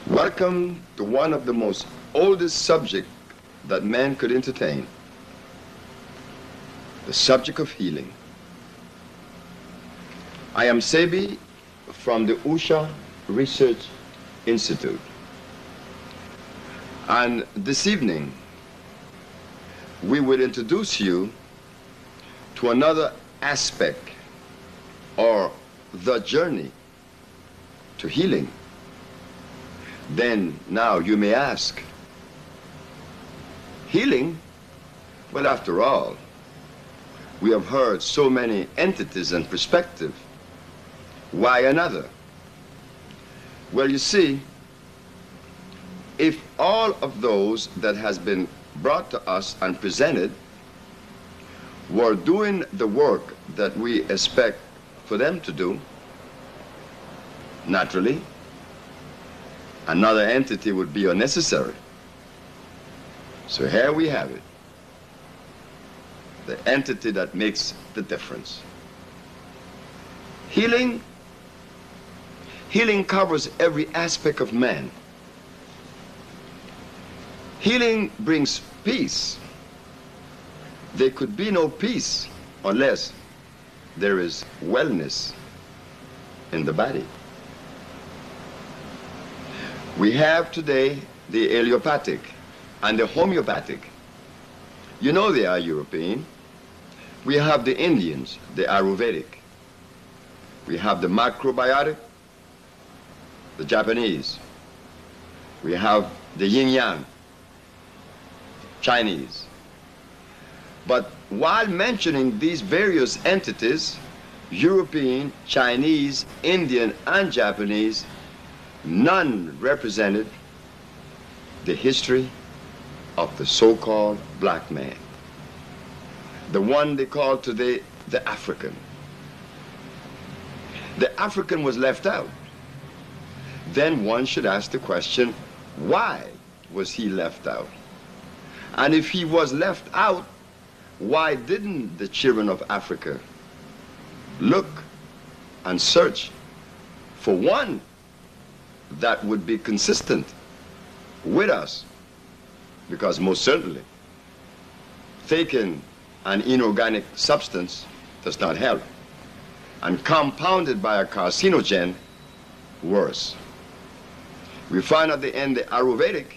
Welcome to one of the most oldest subjects that man could entertain, the subject of healing. I am Sebi from the Usha Research Institute. And this evening, we will introduce you to another aspect or the journey to healing. Then now you may ask, healing? Well, after all, we have heard so many entities and perspectives. Why another? Well, you see, if all of those that has been brought to us and presented were doing the work that we expect for them to do, naturally, another entity would be unnecessary. So here we have it, the entity that makes the difference. Healing covers every aspect of man. Healing brings peace. There could be no peace unless there is wellness in the body. We have today the allopathic and the homeopathic. You know they are European. We have the Indians, the Ayurvedic. We have the macrobiotic, the Japanese. We have the yin-yang, Chinese. But while mentioning these various entities, European, Chinese, Indian, and Japanese, none represented the history of the so-called black man, the one they call today the African. The African was left out. Then one should ask the question, why was he left out? And if he was left out, why didn't the children of Africa look and search for one that would be consistent with us? Because most certainly, taking an inorganic substance does not help, and compounded by a carcinogen, worse. We find at the end the Ayurvedic,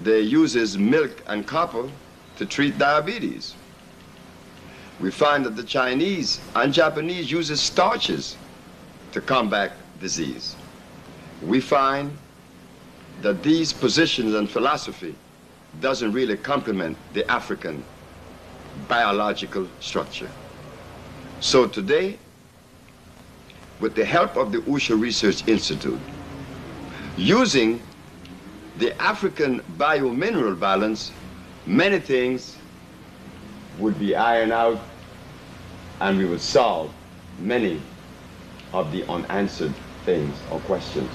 they uses milk and copper to treat diabetes. We find that the Chinese and Japanese uses starches to combat disease. We find that these positions and philosophy doesn't really complement the African biological structure. So today, with the help of the Usha Research Institute, using the African biomineral balance, many things would be ironed out and we would solve many of the unanswered things or questions.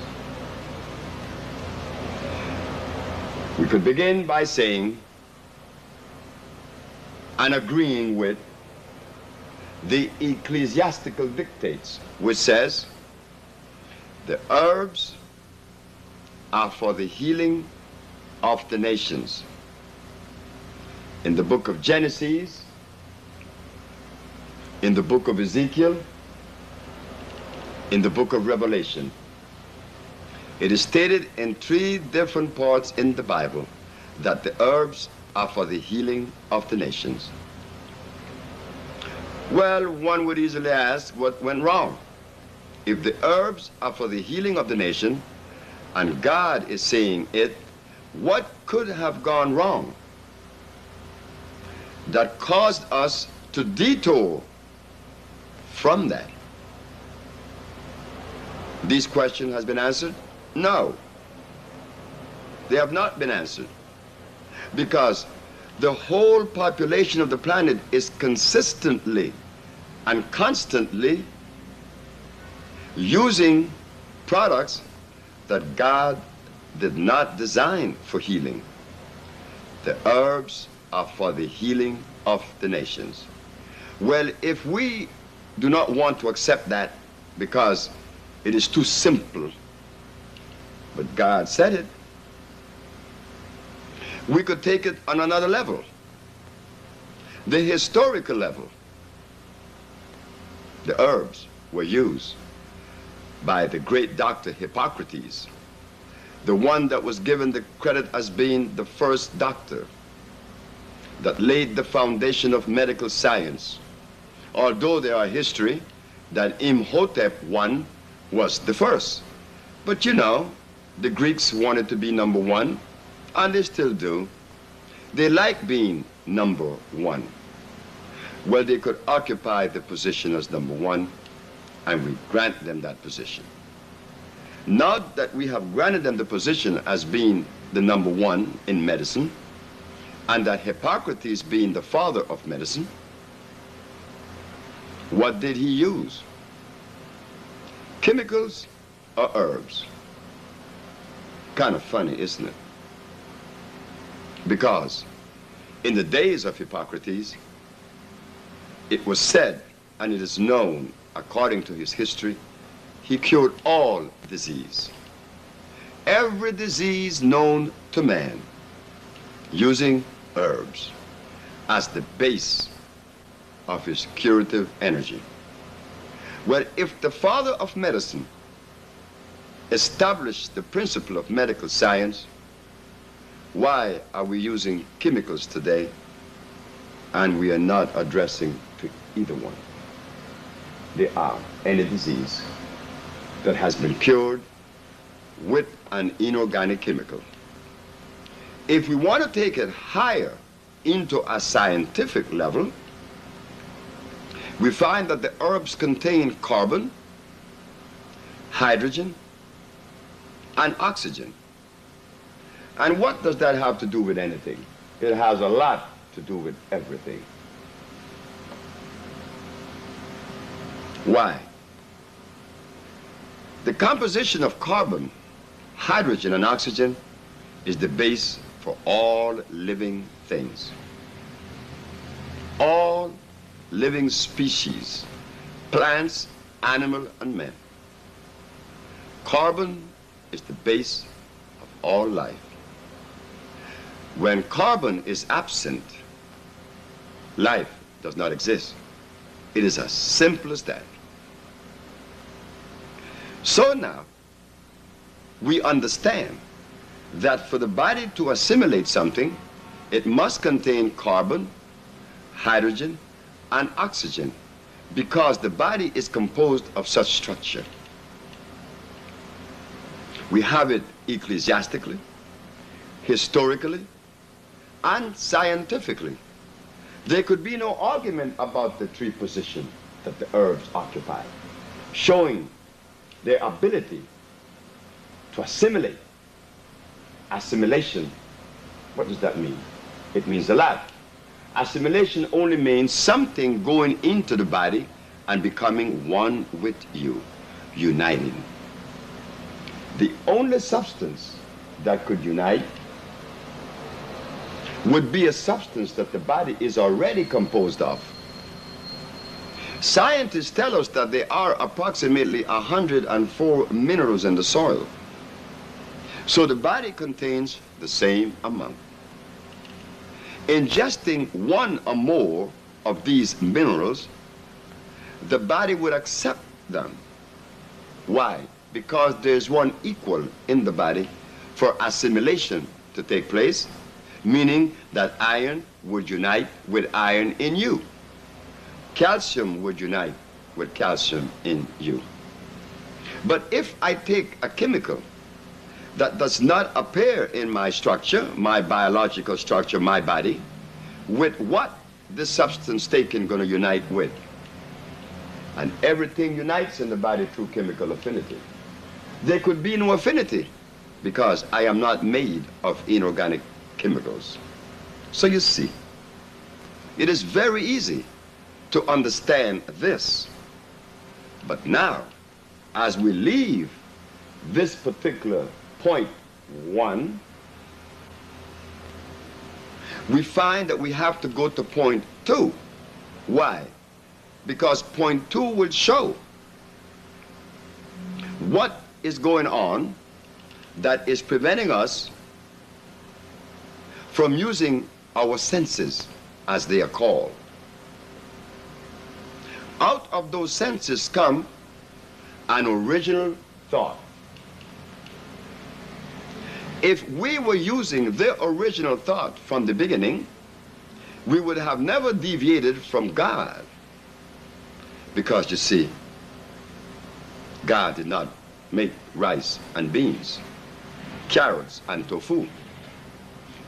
We could begin by saying and agreeing with the ecclesiastical dictates, which says the herbs are for the healing of the nations. In the book of Genesis, in the book of Ezekiel, in the book of Revelation, it is stated in 3 different parts in the Bible that the herbs are for the healing of the nations. Well, one would easily ask what went wrong. If the herbs are for the healing of the nation, and God is saying it, what could have gone wrong that caused us to detour from that? This question has been answered? No. They have not been answered. Because the whole population of the planet is consistently and constantly using products that God did not design for healing. The herbs are for the healing of the nations. Well, if we do not want to accept that because it is too simple, but God said it. We could take it on another level, the historical level. The herbs were used by the great doctor Hippocrates, the one that was given the credit as being the first doctor that laid the foundation of medical science. Although there are history that Imhotep I was the first. But you know, the Greeks wanted to be number one, and they still do. They like being number one. Well, they could occupy the position as number one, and we grant them that position. Now that we have granted them the position as being the number one in medicine, and that Hippocrates being the father of medicine, what did he use? Chemicals or herbs? Kind of funny, isn't it? Because in the days of Hippocrates, it was said, and it is known according to his history, he cured all disease. Every disease known to man, using herbs as the base of his curative energy. Well, if the father of medicine established the principle of medical science, why are we using chemicals today and we are not addressing to either one? There are any disease that has been cured with an inorganic chemical. If we want to take it higher into a scientific level, we find that the herbs contain carbon, hydrogen, and oxygen. And what does that have to do with anything? It has a lot to do with everything. Why? The composition of carbon, hydrogen, and oxygen is the base for all living things. All living species, plants, animal, and man. Carbon is the base of all life. When carbon is absent, life does not exist. It is as simple as that. So now, we understand that for the body to assimilate something, it must contain carbon, hydrogen, and oxygen, because the body is composed of such structure. We have it ecclesiastically, historically, and scientifically. There could be no argument about the three positions that the herbs occupy, showing their ability to assimilate. Assimilation, what does that mean? It means a lot. Assimilation only means something going into the body and becoming one with you, uniting. The only substance that could unite would be a substance that the body is already composed of. Scientists tell us that there are approximately 104 minerals in the soil. So the body contains the same amount. Ingesting one or more of these minerals, the body would accept them. Why? Because there's one equal in the body for assimilation to take place, meaning that iron would unite with iron in you. Calcium would unite with calcium in you. But if I take a chemical that does not appear in my structure, my biological structure, my body, with what this substance taken going to unite with? And everything unites in the body through chemical affinity. There could be no affinity because I am not made of inorganic chemicals. So you see, it is very easy to understand this. But now, as we leave this particular point 1, we find that we have to go to point 2. Why? Because point 2 will show what is going on that is preventing us from using our senses, as they are called. Out of those senses come an original thought. If we were using the original thought from the beginning, we would have never deviated from God. Because you see, God did not make rice and beans, carrots and tofu.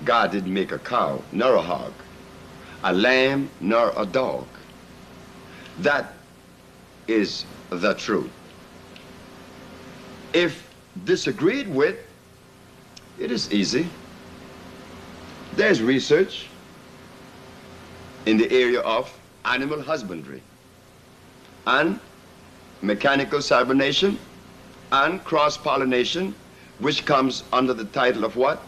God didn't make a cow nor a hog, a lamb nor a dog. That is the truth. If disagreed with, it is easy. There's research in the area of animal husbandry and mechanical cybernation and cross-pollination, which comes under the title of what?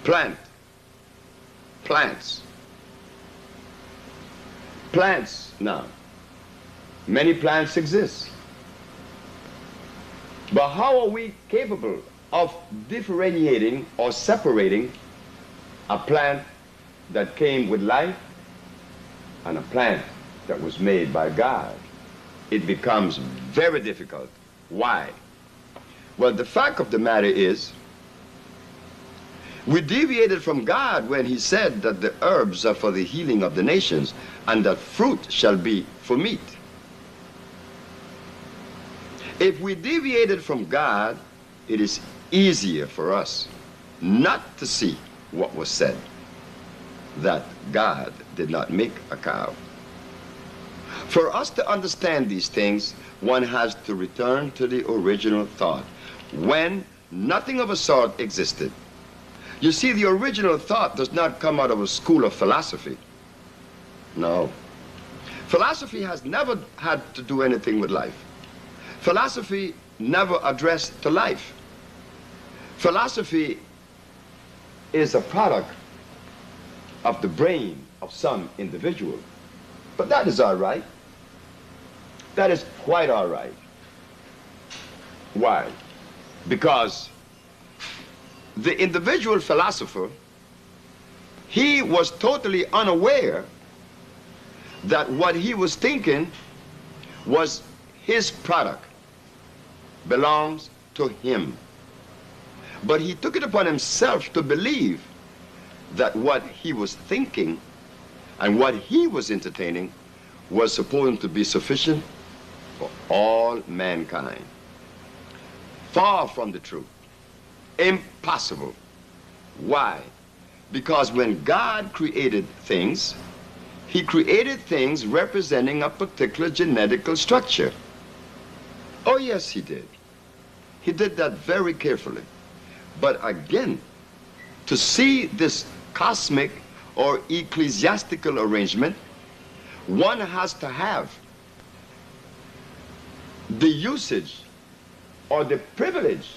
Plants. Plants now. Many plants exist. But how are we capable of differentiating or separating a plant that came with life and a plant that was made by God? It becomes very difficult. Why? Well, the fact of the matter is, we deviated from God when he said that the herbs are for the healing of the nations and that fruit shall be for meat. If we deviated from God, it is easier for us not to see what was said, that God did not make a cow. For us to understand these things, one has to return to the original thought, when nothing of a sort existed. You see, the original thought does not come out of a school of philosophy. No. Philosophy has never had to do anything with life. Philosophy never addressed to life. Philosophy is a product of the brain of some individual. But that is all right. That is quite all right. Why? Because the individual philosopher, he was totally unaware that what he was thinking was his product, belongs to him. But he took it upon himself to believe that what he was thinking and what he was entertaining was supposed to be sufficient for all mankind. Far from the truth. Impossible. Why? Because when God created things, he created things representing a particular genetical structure. Oh yes, he did. He did that very carefully. But again, to see this cosmic or ecclesiastical arrangement, one has to have the usage or the privilege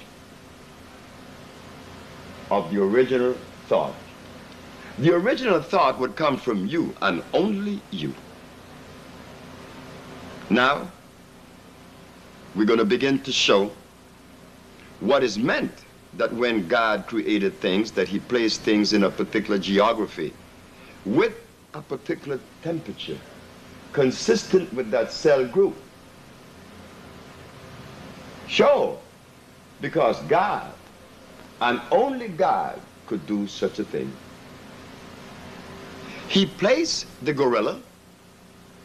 of the original thought. The original thought would come from you and only you. Now, we're going to begin to show what is meant that when God created things, that he placed things in a particular geography with a particular temperature consistent with that cell group. Sure, because God and only God could do such a thing. He placed the gorilla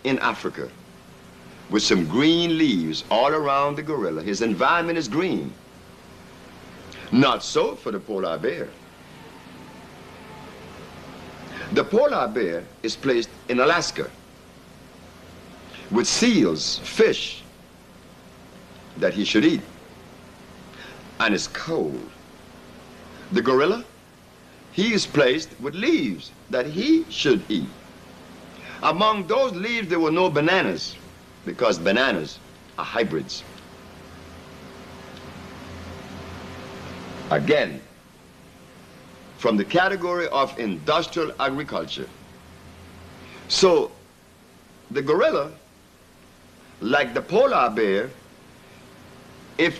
in Africa with some green leaves all around the gorilla. His environment is green. Not so for the polar bear. The polar bear is placed in Alaska with seals, fish that he should eat, and it's cold. The gorilla, he is placed with leaves that he should eat. Among those leaves there were no bananas, because bananas are hybrids. Again, from the category of industrial agriculture. So the gorilla, like the polar bear, if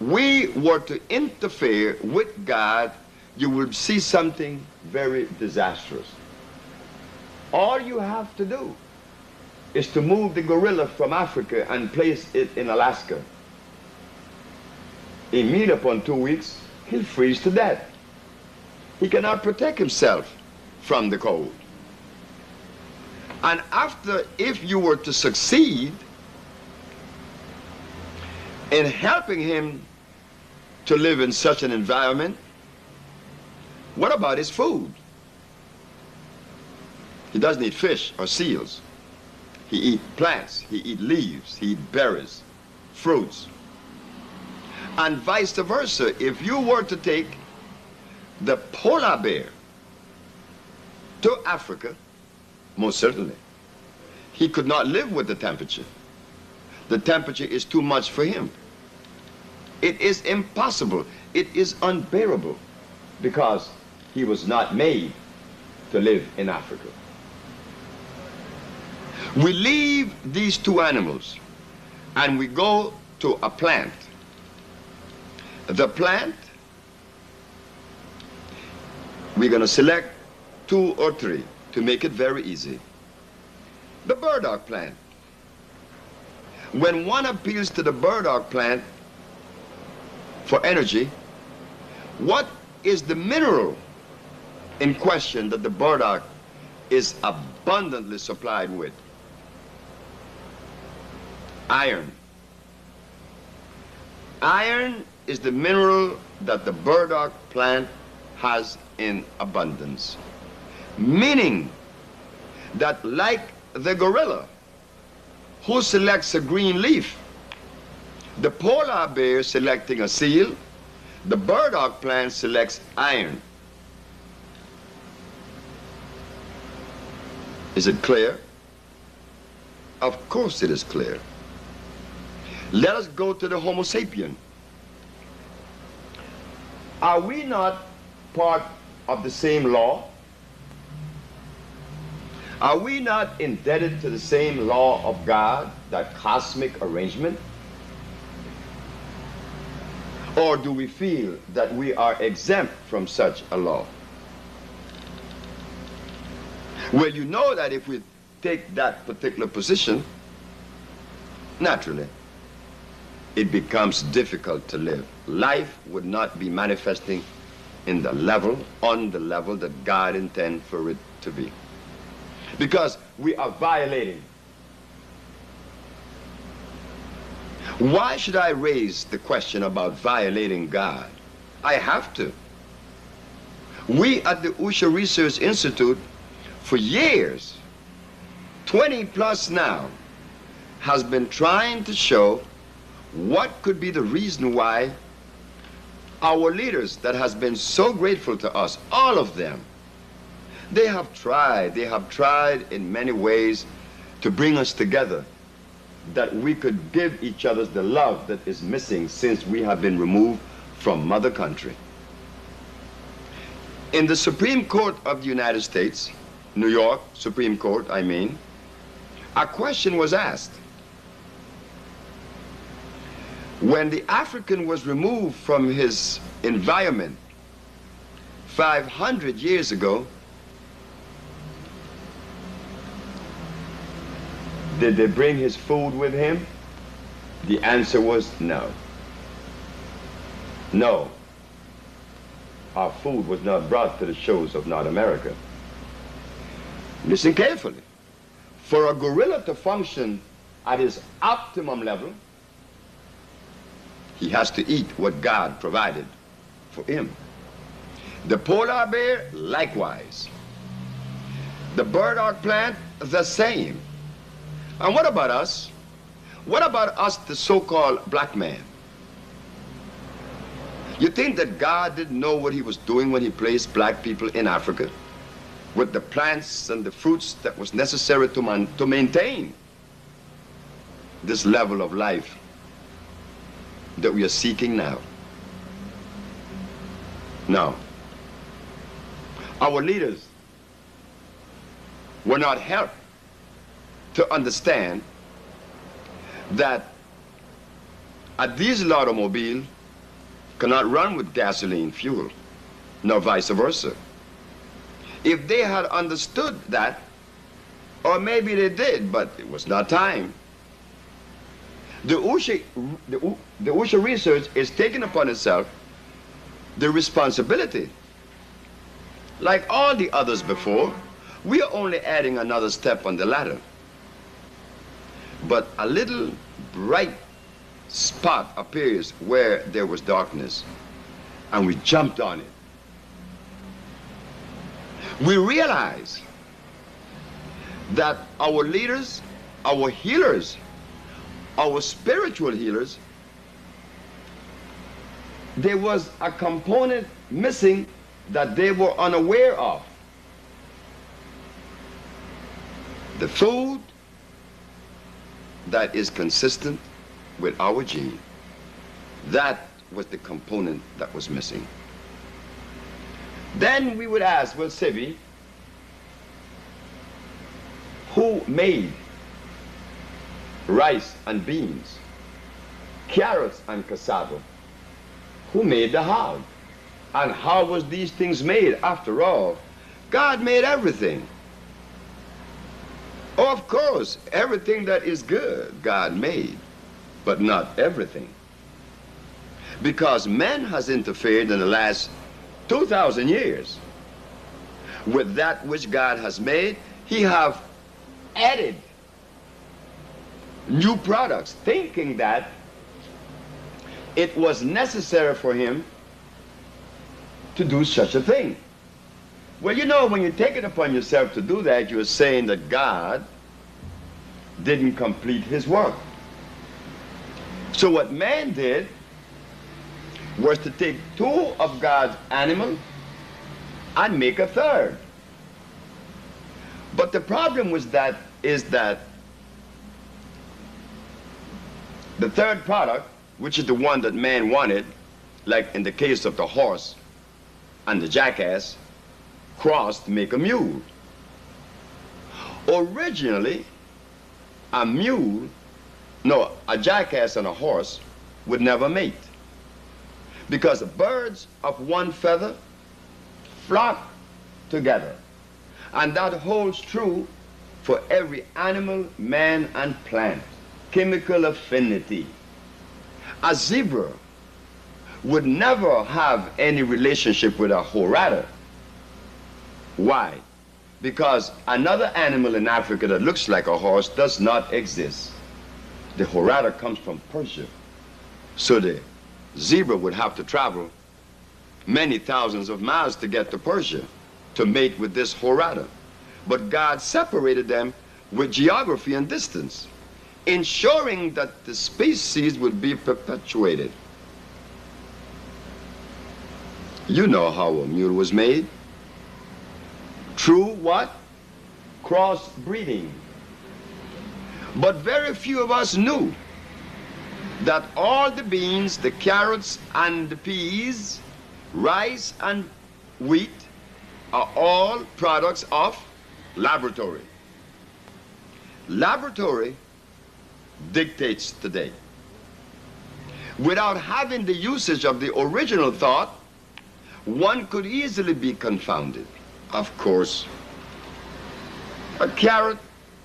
we were to interfere with God, you will see something very disastrous. All you have to do is to move the gorilla from Africa and place it in Alaska. Immediately upon 2 weeks, he'll freeze to death. He cannot protect himself from the cold. And after, if you were to succeed in helping him to live in such an environment, what about his food? He doesn't eat fish or seals. He eats plants, he eats leaves, he eats berries, fruits. And vice versa, if you were to take the polar bear to Africa, most certainly, he could not live with the temperature. The temperature is too much for him. It is impossible. It is unbearable because he was not made to live in Africa. We leave these two animals and we go to a plant. The plant, we're going to select 2 or 3 to make it very easy. The burdock plant. When one appeals to the burdock plant for energy, what is the mineral in question that the burdock is abundantly supplied with? Iron. Iron is the mineral that the burdock plant has in abundance. Meaning that like the gorilla who selects a green leaf, the polar bear selecting a seal, the burdock plant selects iron. Is it clear? Of course it is clear. Let us go to the Homo sapien. Are we not part of the same law? Are we not indebted to the same law of God, that cosmic arrangement? Or do we feel that we are exempt from such a law? Well, you know that if we take that particular position, naturally, it becomes difficult to live. Life would not be manifesting in the level, on the level that God intends for it to be. Because we are violating. Why should I raise the question about violating God? I have to. We at the Usha Research Institute, for years, 20 plus now, has been trying to show what could be the reason why our leaders that has been so grateful to us, all of them, they have tried in many ways to bring us together, that we could give each other the love that is missing since we have been removed from mother country. In the Supreme Court of the United States, New York Supreme Court, I mean, a question was asked. When the African was removed from his environment 500 years ago, did they bring his food with him? The answer was no. No. Our food was not brought to the shores of North America. Listen carefully. For a gorilla to function at his optimum level, he has to eat what God provided for him. The polar bear, likewise. The burdock plant, the same. And what about us? What about us, the so-called black man? You think that God didn't know what he was doing when he placed black people in Africa with the plants and the fruits that was necessary to maintain this level of life that we are seeking now? No. Our leaders were not helped to understand that a diesel automobile cannot run with gasoline fuel, nor vice versa. If they had understood that, or maybe they did, but it was not time. The OSHA research is taking upon itself the responsibility. Like all the others before, we are only adding another step on the ladder. But a little bright spot appears where there was darkness, and we jumped on it. We realize that our leaders, our healers, our spiritual healers, there was a component missing that they were unaware of. The food that is consistent with our gene. That was the component that was missing. Then we would ask, well, Sebi, who made rice and beans, carrots and cassava? Who made the hog? And how was these things made? After all, God made everything. Oh, of course, everything that is good, God made, but not everything. Because man has interfered in the last 2,000 years with that which God has made. He have added new products, thinking that it was necessary for him to do such a thing. Well, you know, when you take it upon yourself to do that, you're saying that God didn't complete his work. So what man did was to take two of God's animals and make a third. But the problem is that the third product, which is the one that man wanted, like in the case of the horse and the jackass, crossed to make a mule. Originally, a jackass and a horse would never mate, because birds of one feather flock together. And that holds true for every animal, man, and plant. Chemical affinity. A zebra would never have any relationship with a horada. Why? Because another animal in Africa that looks like a horse does not exist. The horada comes from Persia. So the zebra would have to travel many thousands of miles to get to Persia to mate with this horada. But God separated them with geography and distance, ensuring that the species would be perpetuated. You know how a mule was made. True what? Cross-breeding. But very few of us knew that all the beans, the carrots and the peas, rice and wheat are all products of laboratory. Laboratory dictates today. Without having the usage of the original thought, one could easily be confounded. Of course, a carrot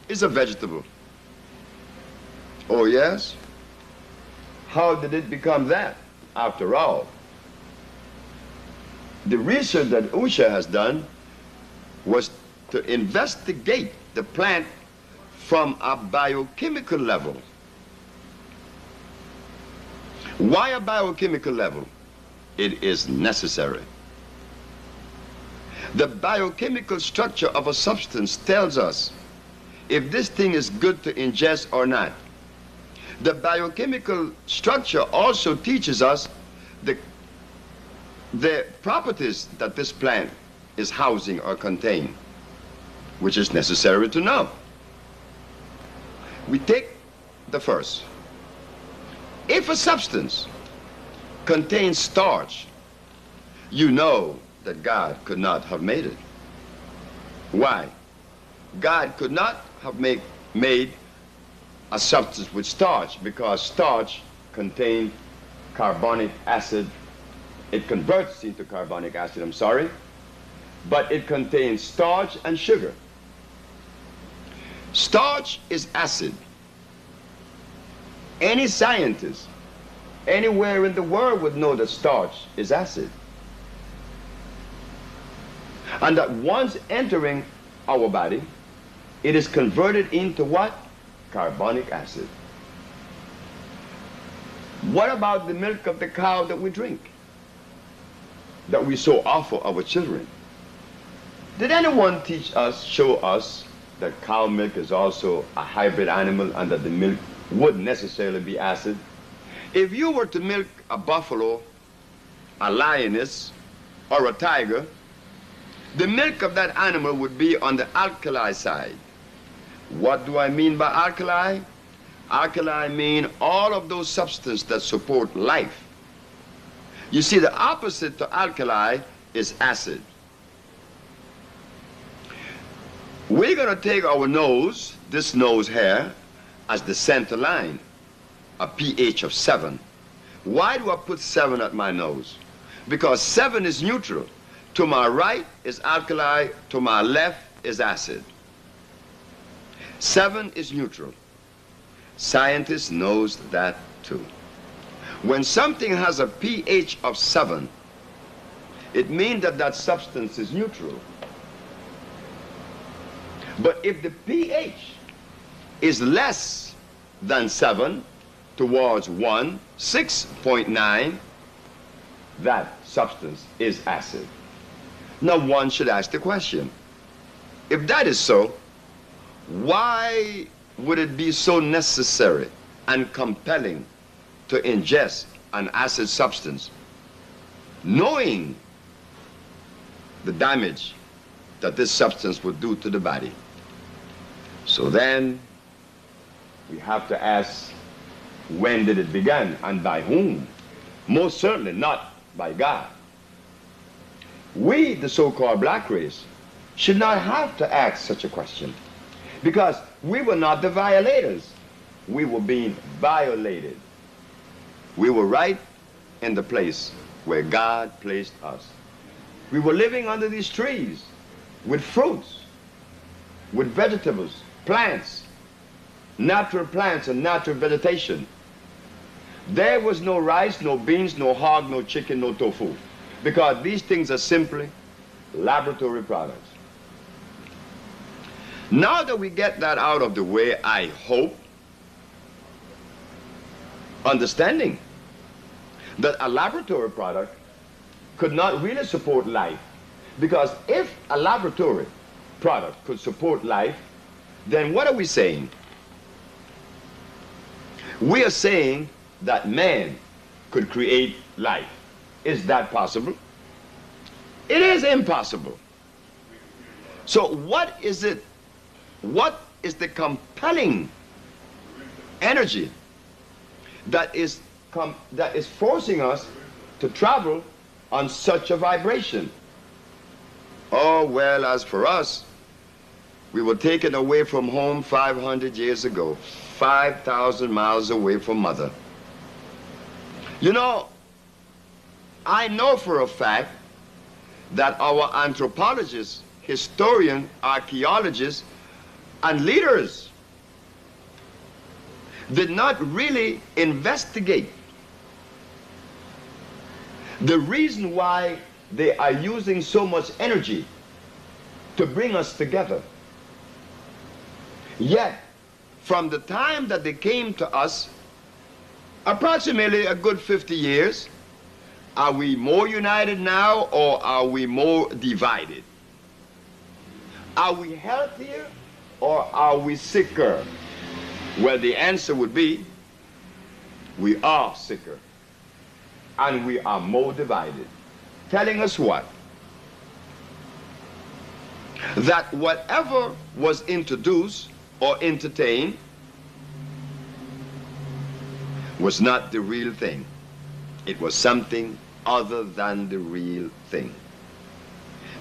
is a vegetable. Oh yes? How did it become that, after all? The research that OSHA has done was to investigate the plant from a biochemical level. Why a biochemical level? It is necessary. The biochemical structure of a substance tells us if this thing is good to ingest or not. The biochemical structure also teaches us the properties that this plant is housing or contain, which is necessary to know. We take the first. If a substance contains starch, you know that God could not have made it. Why? God could not have made a substance with starch, because starch contained carbonic acid It converts into carbonic acid, I'm sorry, but it contains starch and sugar. Starch is acid. Any scientist anywhere in the world would know that starch is acid. And that once entering our body, it is converted into what? Carbonic acid. What about the milk of the cow that we drink, that we so offer our children? Did anyone teach us, show us, that cow milk is also a hybrid animal and that the milk wouldn't necessarily be acid? If you were to milk a buffalo, a lioness, or a tiger, the milk of that animal would be on the alkali side. What do I mean by alkali? Alkali mean all of those substances that support life. You see, the opposite to alkali is acid. We're going to take our nose, this nose here, as the center line, a pH of 7. Why do I put 7 at my nose? Because 7 is neutral. To my right is alkali, to my left is acid. 7 is neutral. Scientists knows that too. When something has a pH of 7, it means that that substance is neutral. But if the pH is less than 7, towards 1, 6.9, that substance is acid. Now one should ask the question, if that is so, why would it be so necessary and compelling to ingest an acid substance, knowing the damage that this substance would do to the body? So then we have to ask, when did it begin and by whom? Most certainly not by God. We, the so-called black race, should not have to ask such a question, because we were not the violators. We were being violated. We were right in the place where God placed us. We were living under these trees with fruits, with vegetables, plants, natural plants and natural vegetation. There was no rice, no beans, no hog, no chicken, no tofu, because these things are simply laboratory products. Now that we get that out of the way, I hope, understanding that a laboratory product could not really support life, because if a laboratory product could support life, then what are we saying? We are saying that man could create life. Is that possible? It is impossible. So what is it? What is the compelling energy that is forcing us to travel on such a vibration? Oh, well, as for us, we were taken away from home 500 years ago, 5,000 miles away from mother. You know, I know for a fact that our anthropologists, historians, archaeologists, and leaders did not really investigate the reason why they are using so much energy to bring us together. Yet, from the time that they came to us, approximately a good 50 years, are we more united now or are we more divided? Are we healthier or are we sicker? Well, the answer would be, we are sicker and we are more divided. Telling us what? That whatever was introduced or entertained was not the real thing. It was something other than the real thing.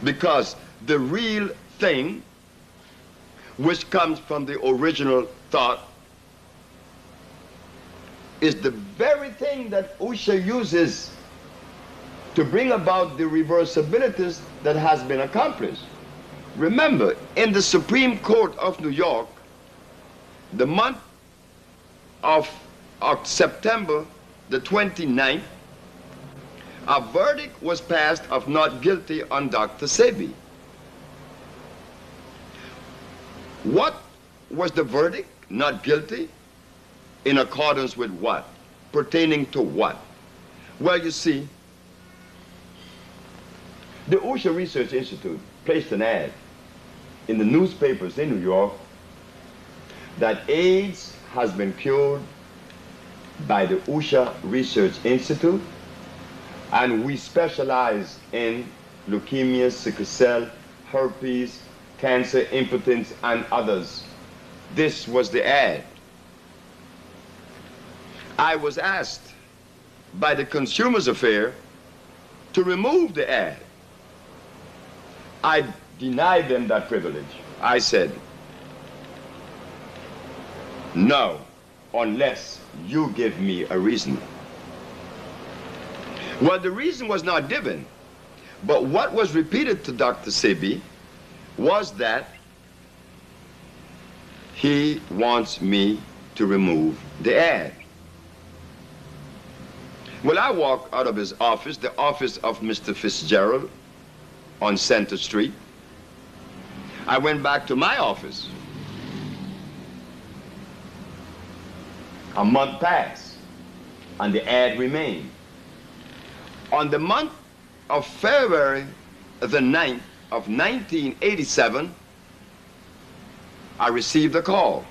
Because the real thing, which comes from the original thought, is the very thing that Usha uses to bring about the reversibilities that has been accomplished. Remember, in the Supreme Court of New York, the month of September the 29th, a verdict was passed of not guilty on Dr. Sebi. What was the verdict? Not guilty? In accordance with what? Pertaining to what? Well, you see, the OSHA Research Institute placed an ad in the newspapers in New York that AIDS has been cured by the OSHA Research Institute, and we specialize in leukemia, sickle cell, herpes, cancer, impotence, and others. This was the ad. I was asked by the Consumers Affair to remove the ad. I denied them that privilege. I said, no, unless you give me a reason. Well, the reason was not given, but what was repeated to Dr. Sebi was that he wants me to remove the ad. Well, I walked out of his office, the office of Mr. Fitzgerald on Center Street. I went back to my office. A month passed, and the ad remained. On the month of February the 9th of 1987, I received a call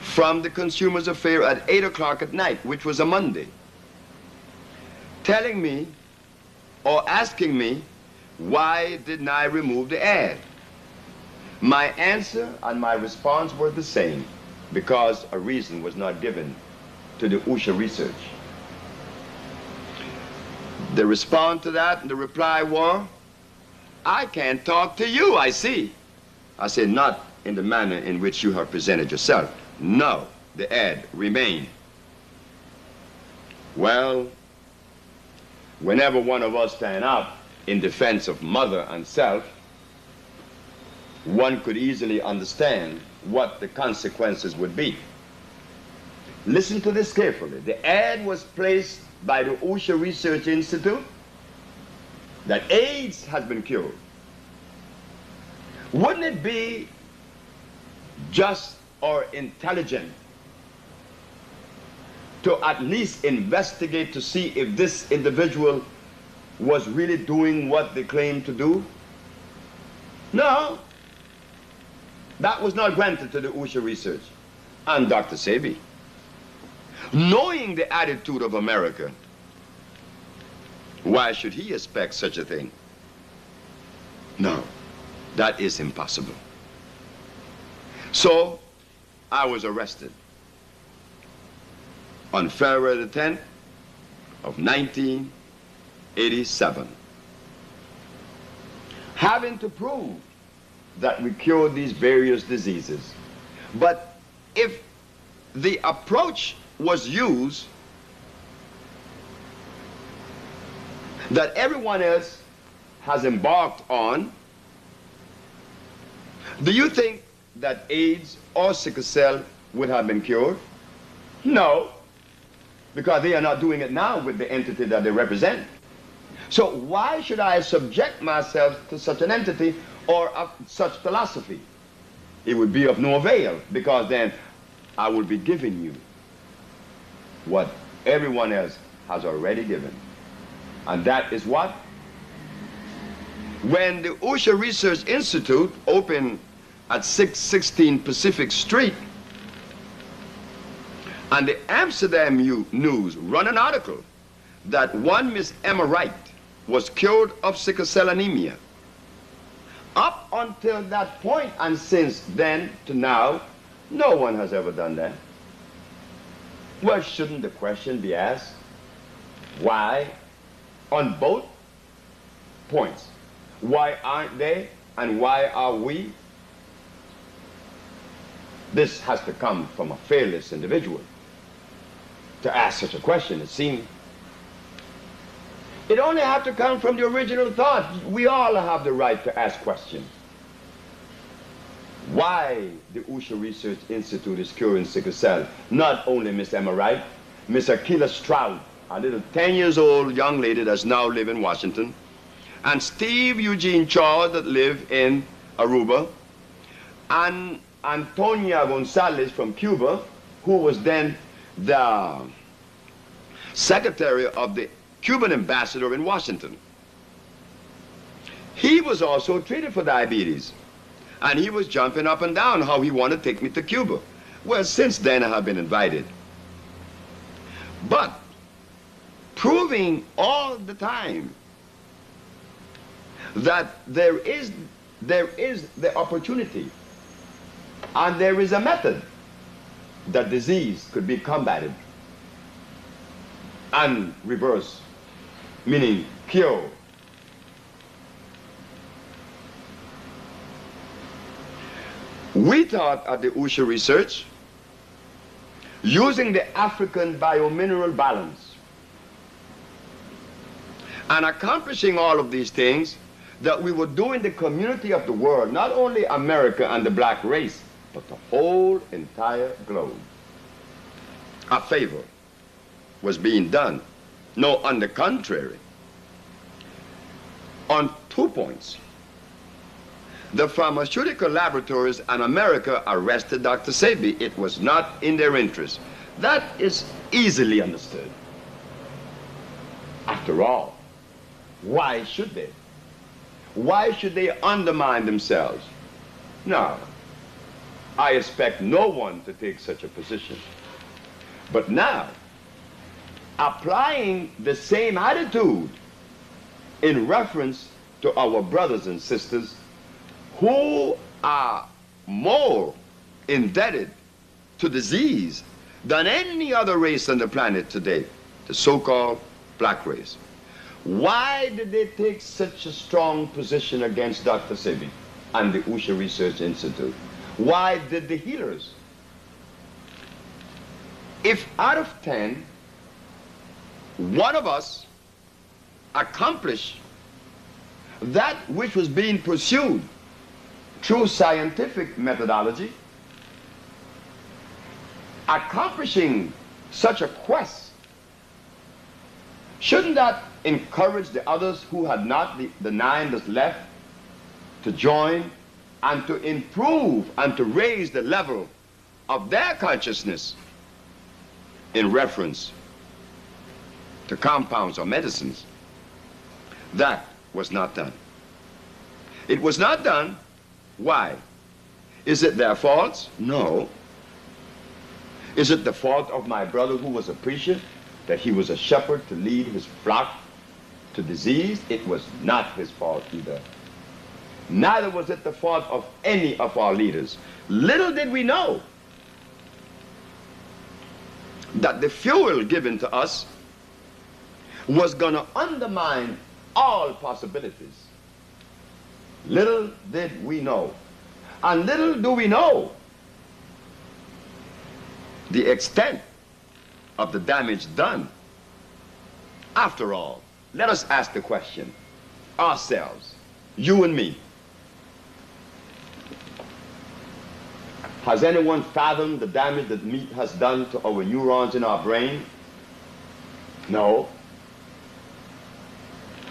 from the Consumers Affair at 8 o'clock at night, which was a Monday, telling me or asking me why didn't I remove the ad. My answer and my response were the same, because a reason was not given to the OSHA research. The response to that, the reply was, I can't talk to you, I see. I said, not in the manner in which you have presented yourself. No, the ad remained. Well, whenever one of us stand up in defense of mother and self, one could easily understand what the consequences would be. Listen to this carefully. The ad was placed by the OSHA Research Institute that AIDS has been cured. Wouldn't it be just or intelligent to at least investigate to see if this individual was really doing what they claimed to do? No. That was not granted to the OSHA research. And Dr. Sebi, knowing the attitude of America, why should he expect such a thing? No, that is impossible. So, I was arrested on February the 10th of 1987, having to prove that we cured these various diseases. But if the approach was used that everyone else has embarked on, do you think that AIDS or sickle cell would have been cured? No, because they are not doing it now with the entity that they represent. So why should I subject myself to such an entity or such philosophy? It would be of no avail, because then I will be giving you what everyone else has already given. And that is what? When the OSHA Research Institute opened at 616 Pacific Street, and the Amsterdam News run an article that one Miss Emma Wright was cured of sickle cell anemia. Up until that point, and since then to now, no one has ever done that. Well, shouldn't the question be asked, why on both points? Why aren't they, and why are we? This has to come from a fearless individual to ask such a question, it seems. It only have to come from the original thought. We all have the right to ask questions. Why the Usha Research Institute is curing sickle cell? Not only Miss Emma Wright, Miss Akila Stroud, a little 10 years old young lady that's now live in Washington, and Steve Eugene Charles that live in Aruba, and Antonia Gonzalez from Cuba, who was then the secretary of the Cuban ambassador in Washington. He was also treated for diabetes, and he was jumping up and down how he wanted to take me to Cuba. Well, since then I have been invited. But proving all the time that there is the opportunity and there is a method that disease could be combated and reversed, meaning cure. We thought at the Usha Research, using the African biomineral balance and accomplishing all of these things, that we were doing the community of the world, not only America and the black race, but the whole entire globe, a favor was being done. No, on the contrary, on 2 points. The pharmaceutical laboratories in America arrested Dr. Sebi. It was not in their interest. That is easily understood. After all, why should they? Why should they undermine themselves? No, I expect no one to take such a position. But now, applying the same attitude in reference to our brothers and sisters who are more indebted to disease than any other race on the planet today, the so-called black race. Why did they take such a strong position against Dr. Sebi and the Usha Research Institute? Why did the healers? If out of 10, one of us accomplished that which was being pursued through scientific methodology, accomplishing such a quest, shouldn't that encourage the others who had not, the 9 that's left, to join and to improve and to raise the level of their consciousness in reference to compounds or medicines? That was not done. It was not done. Why? Is it their fault? No. Is it the fault of my brother who was a preacher, that he was a shepherd to lead his flock to disease? It was not his fault either. Neither was it the fault of any of our leaders. Little did we know that the fuel given to us was going to undermine all possibilities. Little did we know. And little do we know the extent of the damage done. After all, let us ask the question, ourselves, you and me. Has anyone fathomed the damage that meat has done to our neurons in our brain? No.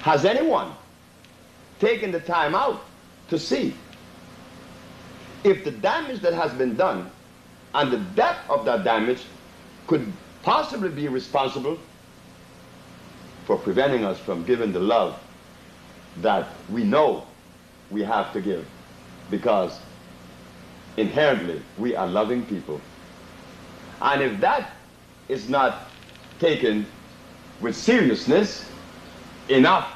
Has anyone taken the time out to see if the damage that has been done and the depth of that damage could possibly be responsible for preventing us from giving the love that we know we have to give, because inherently we are loving people. And if that is not taken with seriousness enough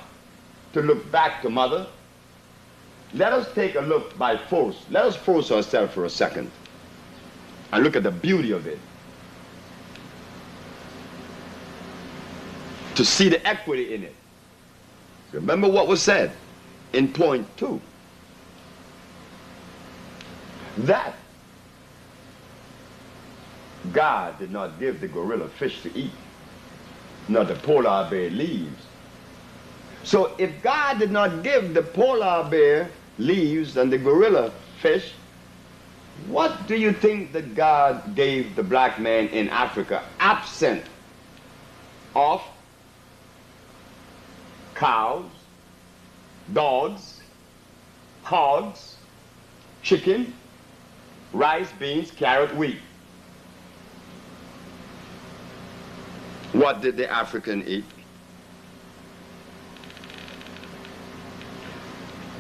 to look back to Mother, let us take a look by force. Let us force ourselves for a second and look at the beauty of it, to see the equity in it. Remember what was said in point 2, that God did not give the gorilla fish to eat, nor the polar bear leaves, So if God did not give the polar bear leaves and the gorilla fish, what do you think that God gave the black man in Africa, absent of cows, dogs, hogs, chicken, rice, beans, carrot, wheat? What did the African eat?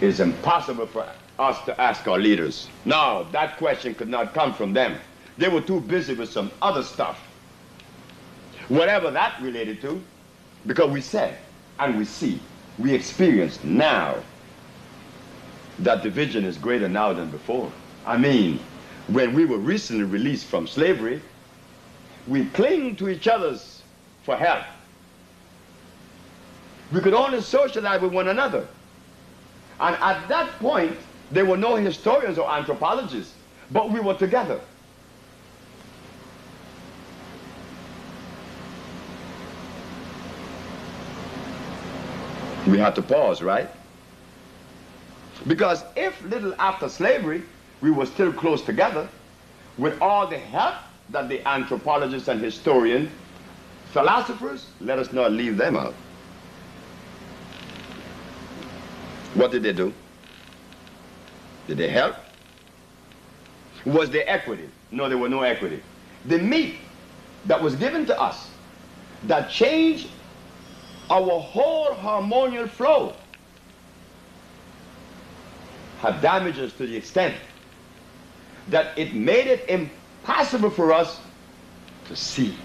It's impossible for us to ask our leaders. No, that question could not come from them. They were too busy with some other stuff. Whatever that related to, because we said and we see, we experience now that the vision is greater now than before. I mean, when we were recently released from slavery, we cling to each other's for help. We could only socialize with one another. And at that point, there were no historians or anthropologists, but we were together. We had to pause, right? Because if little after slavery, we were still close together, with all the help that the anthropologists and historians, philosophers, let us not leave them out. What did they do? Did they help? Was there equity? No, there was no equity. The meat that was given to us that changed our whole harmonious flow had damaged us to the extent that it made it impossible for us to see.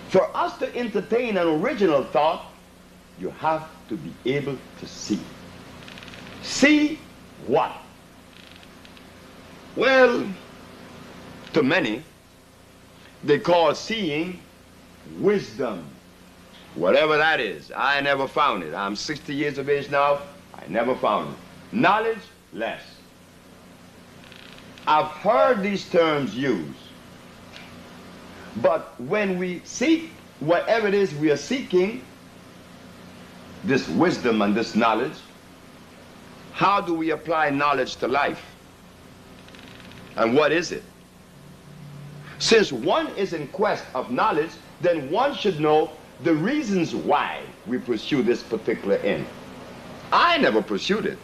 For us to entertain an original thought, you have to be able to see. See what? Well, to many, they call seeing wisdom. Whatever that is, I never found it. I'm 60 years of age now, I never found it. Knowledge, less. I've heard these terms used, but when we seek whatever it is we are seeking, this wisdom and this knowledge, how do we apply knowledge to life? And what is it? Since one is in quest of knowledge, then one should know the reasons why we pursue this particular end. I never pursued it,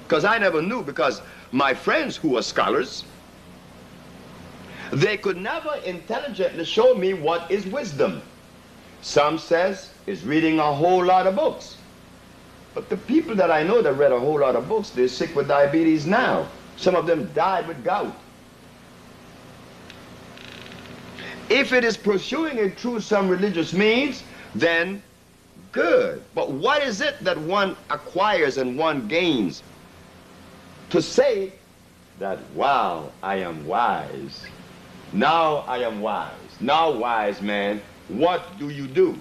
because I never knew, because my friends who are scholars, they could never intelligently show me what is wisdom. Some says it's reading a whole lot of books. But the people that I know that read a whole lot of books, they're sick with diabetes now. Some of them died with gout. If it is pursuing it through some religious means, then good. But what is it that one acquires and one gains? To say that, wow, I am wise. Now I am wise. Now, wise man, what do you do?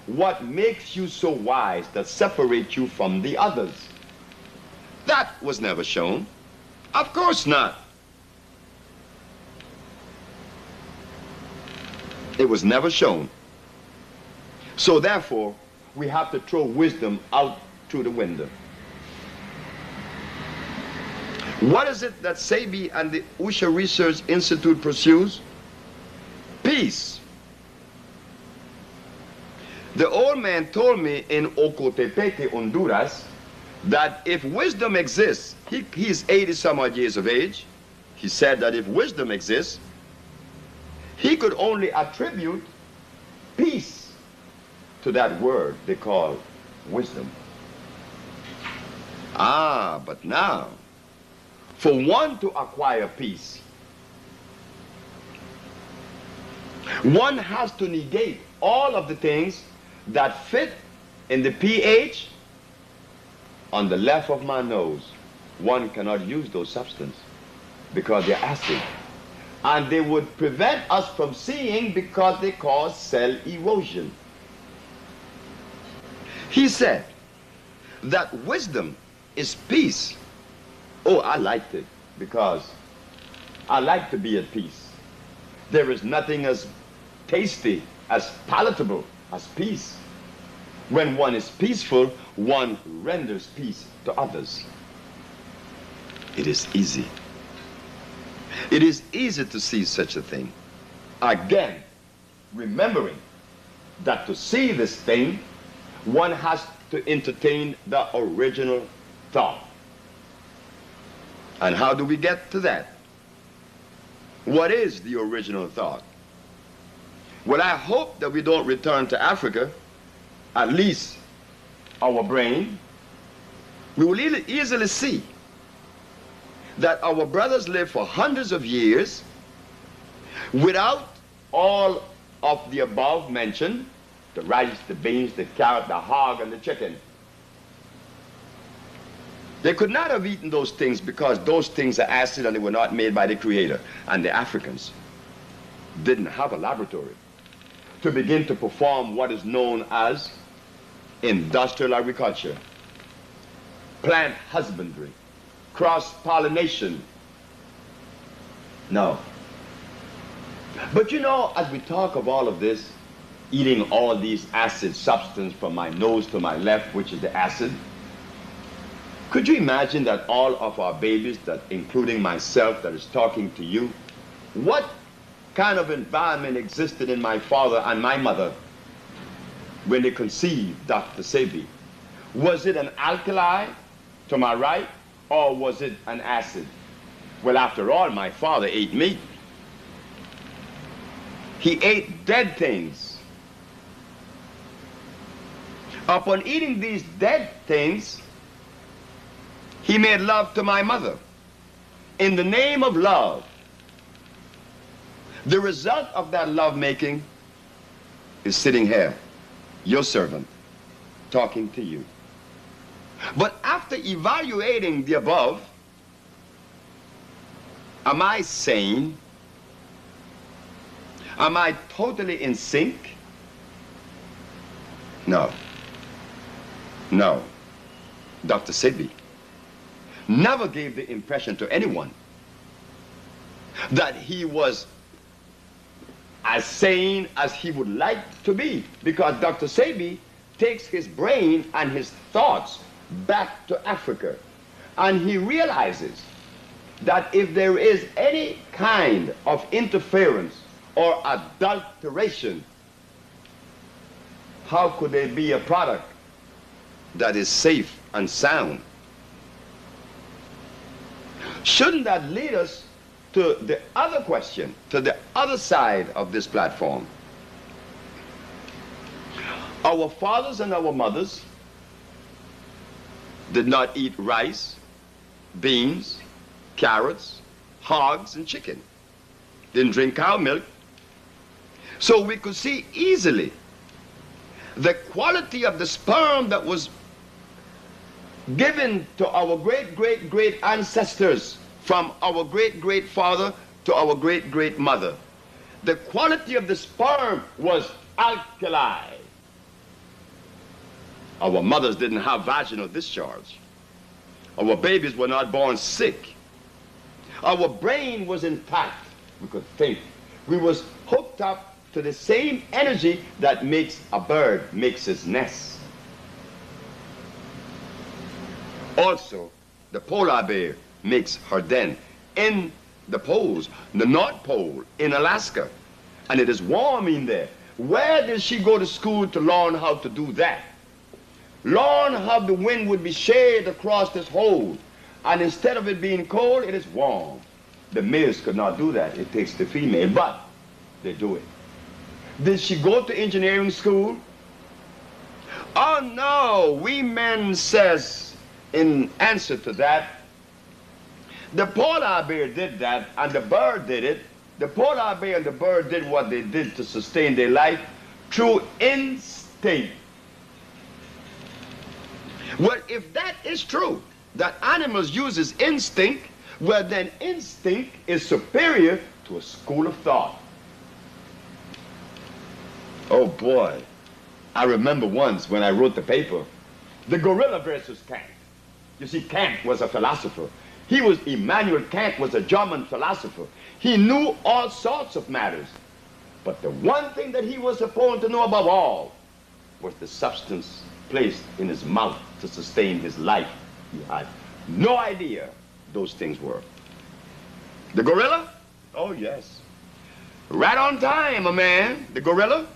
What makes you so wise that separates you from the others? That was never shown. Of course not. It was never shown. So therefore, we have to throw wisdom out through the window. What is it that Sebi and the Usha Research Institute pursues? Peace. The old man told me in Ocotepeque, Honduras, that if wisdom exists, he's 80 some odd years of age, he said that if wisdom exists, he could only attribute peace to that word they call wisdom. Ah, but now, for one to acquire peace, one has to negate all of the things that fit in the pH on the left of my nose. One cannot use those substances because they're acid. And they would prevent us from seeing because they cause cell erosion. He said that wisdom is peace. Oh, I liked it because I like to be at peace. There is nothing as tasty, as palatable as peace. When one is peaceful, one renders peace to others. It is easy. It is easy to see such a thing. Again, remembering that to see this thing, one has to entertain the original thought. And how do we get to that? What is the original thought? Well, I hope that we don't return to Africa, at least our brain. We will easily see that our brothers lived for hundreds of years without all of the above mentioned, the rice, the beans, the carrot, the hog, and the chicken. They could not have eaten those things because those things are acid and they were not made by the Creator. And the Africans didn't have a laboratory to begin to perform what is known as industrial agriculture, plant husbandry, cross-pollination. No. But you know, as we talk of all of this, eating all these acid substance from my nose to my left, which is the acid, could you imagine that all of our babies, that including myself that is talking to you, what kind of environment existed in my father and my mother when they conceived Dr. Sebi? Was it an alkali to my right, or was it an acid? Well, after all, my father ate meat. He ate dead things. Upon eating these dead things, he made love to my mother in the name of love. The result of that love making is sitting here, your servant, talking to you. But after evaluating the above, am I sane? Am I totally in sync? No. No. Dr. Sebi never gave the impression to anyone that he was as sane as he would like to be, because Dr. Sebi takes his brain and his thoughts back to Africa, and he realizes that if there is any kind of interference or adulteration, how could there be a product that is safe and sound? Shouldn't that lead us to the other question, to the other side of this platform? Our fathers and our mothers did not eat rice, beans, carrots, hogs, and chicken. Didn't drink cow milk. So we could see easily the quality of the sperm that was given to our great-great-great ancestors, from our great-great-father to our great-great-mother. The quality of the sperm was alkali. Our mothers didn't have vaginal discharge. Our babies were not born sick. Our brain was intact. We could think. We was hooked up to the same energy that makes a bird makes its nest. Also, the polar bear makes her den in the poles, the North Pole in Alaska, and it is warm in there. Where did she go to school to learn how to do that? Learn how the wind would be shade across this hole, and instead of it being cold, it is warm. The males could not do that. It takes the female, but they do it. Did she go to engineering school? Oh no, we men says in answer to that, the polar bear did that and the bird did it. The polar bear and the bird did what they did to sustain their life through instinct. Well, if that is true, that animals uses instinct, well then instinct is superior to a school of thought. Oh boy, I remember once when I wrote the paper, the gorilla versus Kant. You see, Kant was a philosopher. Immanuel Kant was a German philosopher. He knew all sorts of matters. But the one thing that he was supposed to know above all was the substance placed in his mouth to sustain his life. He had no idea those things were. The gorilla? Oh, yes. Right on time, a man, the gorilla.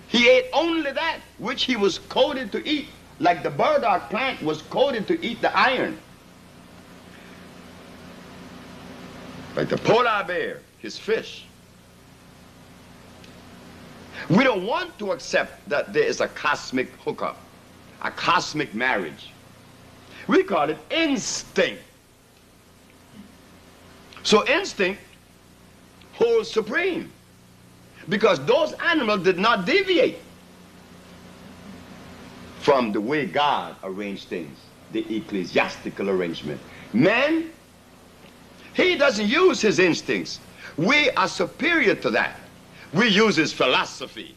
He ate only that which he was coded to eat, like the burdock plant was coded to eat the iron. Like the polar bear, his fish. We don't want to accept that there is a cosmic hookup, a cosmic marriage. We call it instinct. So instinct holds supreme because those animals did not deviate from the way God arranged things, the ecclesiastical arrangement. Man, he doesn't use his instincts. We are superior to that. We use his philosophy.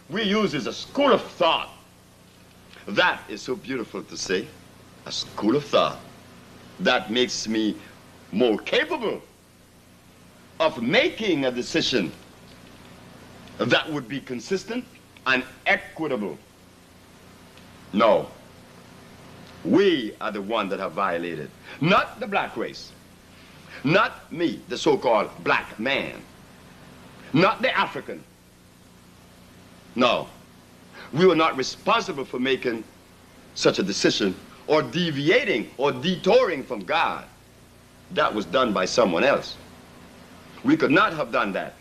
We use his school of thought. That is so beautiful to say, a school of thought. That makes me more capable of making a decision that would be consistent and equitable. No, we are the one that have violated, not the black race, not me, the so-called black man, not the African. No, we were not responsible for making such a decision or deviating or detouring from God. That was done by someone else. We could not have done that.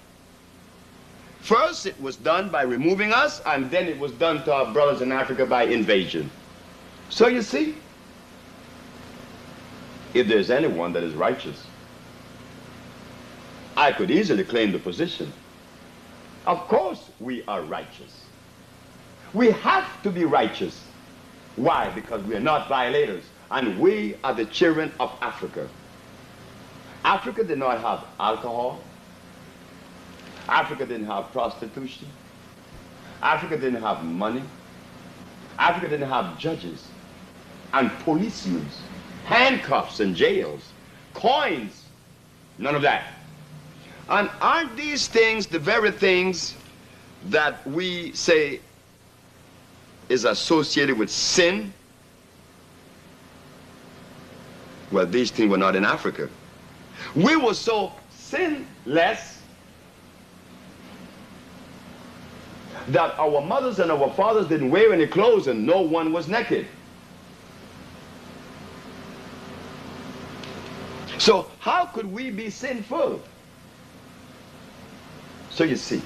First, it was done by removing us, and then it was done to our brothers in Africa by invasion. So you see, if there's anyone that is righteous, I could easily claim the position. Of course we are righteous. We have to be righteous. Why? Because we are not violators, and we are the children of Africa. Africa did not have alcohol. Africa didn't have prostitution. Africa didn't have money. Africa didn't have judges and policemen, handcuffs and jails, coins, none of that. And aren't these things the very things that we say is associated with sin? Well, these things were not in Africa. We were so sinless that our mothers and our fathers didn't wear any clothes and no one was naked. So how could we be sinful? So you see,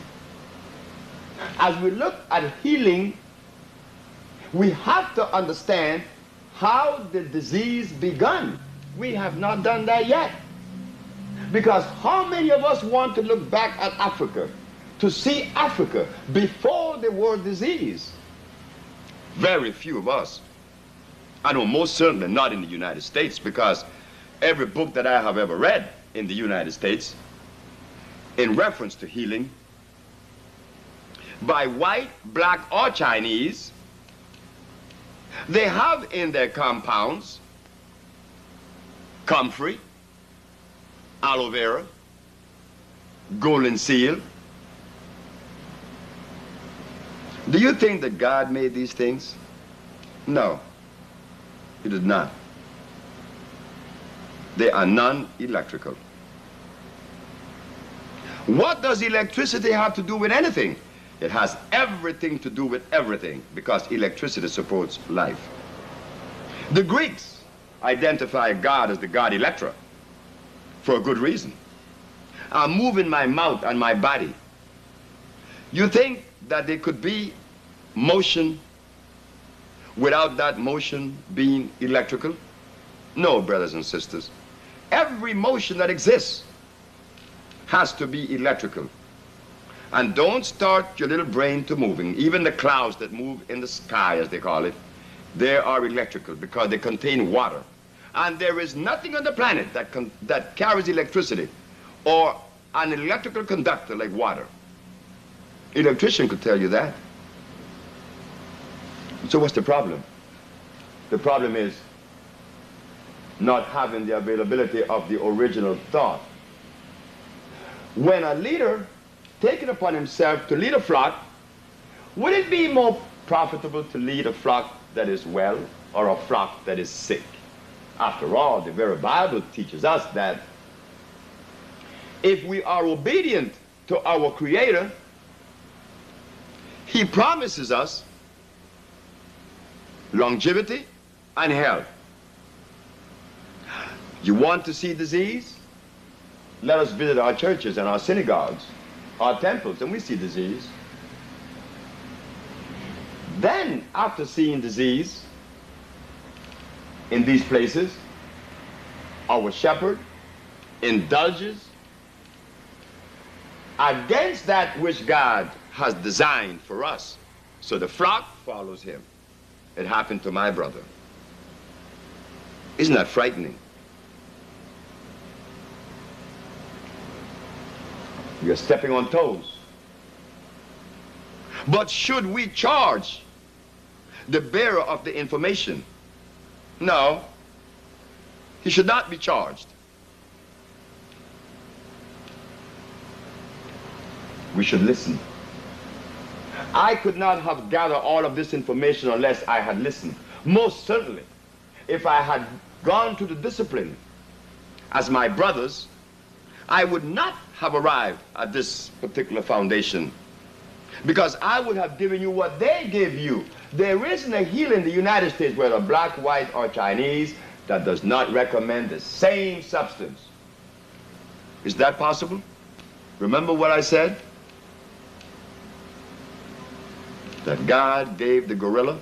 as we look at healing, we have to understand how the disease began. We have not done that yet. Because how many of us want to look back at Africa, to see Africa before the word disease? Very few of us. I know most certainly not in the United States, because every book that I have ever read in the United States in reference to healing by white, black, or Chinese, they have in their compounds comfrey, aloe vera, golden seal. Do you think that God made these things? No, he did not. They are non-electrical. What does electricity have to do with anything? It has everything to do with everything, because electricity supports life. The Greeks identify God as the god Electra for a good reason. I'm moving my mouth and my body. You think that there could be motion without that motion being electrical? No, brothers and sisters. Every motion that exists has to be electrical. And don't start your little brain to moving. Even the clouds that move in the sky, as they call it, they are electrical because they contain water. And there is nothing on the planet that carries electricity or an electrical conductor like water. Electrician could tell you that. So what's the problem? The problem is not having the availability of the original thought. When a leader taking upon himself to lead a flock Would it be more profitable to lead a flock that is well or a flock that is sick? After all, the very Bible teaches us that if we are obedient to our Creator, He promises us longevity and health. You want to see disease? Let us visit our churches and our synagogues, our temples, and we see disease. Then, after seeing disease in these places, our shepherd indulges against that which God has designed for us. So the flock follows him. It happened to my brother. Isn't that frightening? You're stepping on toes. But should we charge the bearer of the information? No. He should not be charged. We should listen. I could not have gathered all of this information unless I had listened. Most certainly, if I had gone to the discipline as my brothers, I would not have arrived at this particular foundation, because I would have given you what they gave you. There isn't a healer in the United States, whether black, white, or Chinese, that does not recommend the same substance. Is that possible? Remember what I said? That God gave the gorilla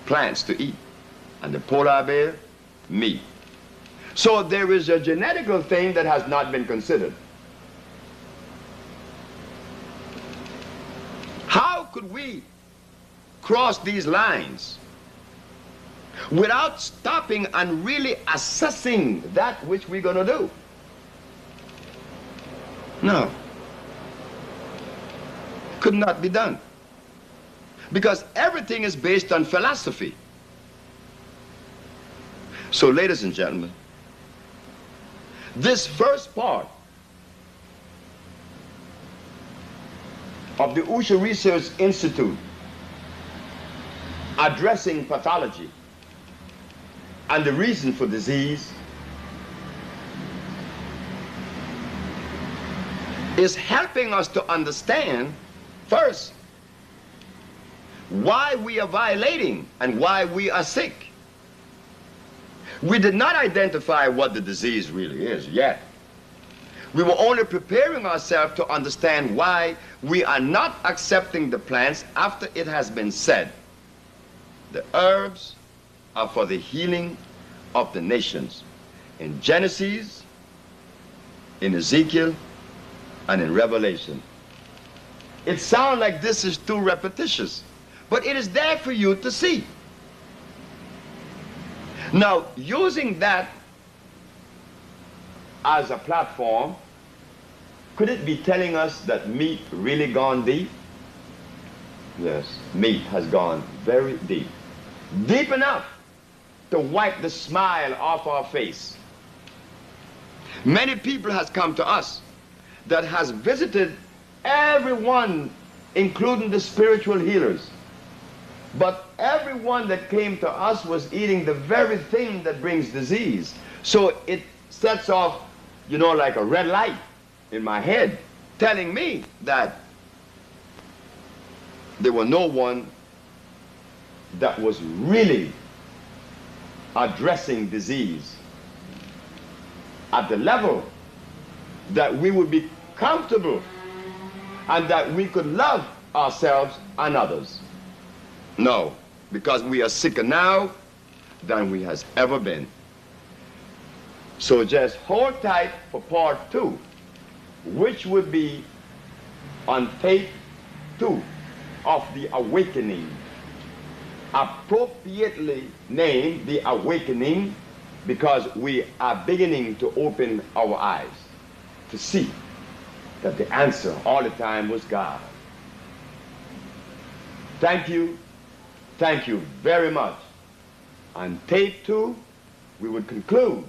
plants to eat, and the polar bear meat. So there is a genetical thing that has not been considered. How could we cross these lines without stopping and really assessing that which we're going to do? No. Could not be done. Because everything is based on philosophy. So, ladies and gentlemen, this first part of the Usha Research Institute addressing pathology and the reason for disease is helping us to understand, first, why we are violating and why we are sick. We did not identify what the disease really is yet. We were only preparing ourselves to understand why we are not accepting the plants after it has been said. The herbs are for the healing of the nations. In Genesis, in Ezekiel, and in Revelation. It sounds like this is too repetitious, but it is there for you to see. Now, using that as a platform, could it be telling us that meat really gone deep? Yes, meat has gone very deep. Deep enough to wipe the smile off our face. Many people has come to us that has visited everyone, including the spiritual healers. But everyone that came to us was eating the very thing that brings disease. So it sets off, you know, like a red light in my head, telling me that there was no one that was really addressing disease at the level that we would be comfortable and that we could love ourselves and others. No, because we are sicker now than we has ever been. So just hold tight for part 2, which would be on tape 2 of The Awakening, appropriately named The Awakening, because we are beginning to open our eyes to see that the answer all the time was God. Thank you very much. On tape 2, we would conclude,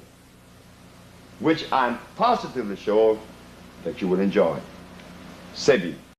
which I'm positively sure that you will enjoy. Sebi.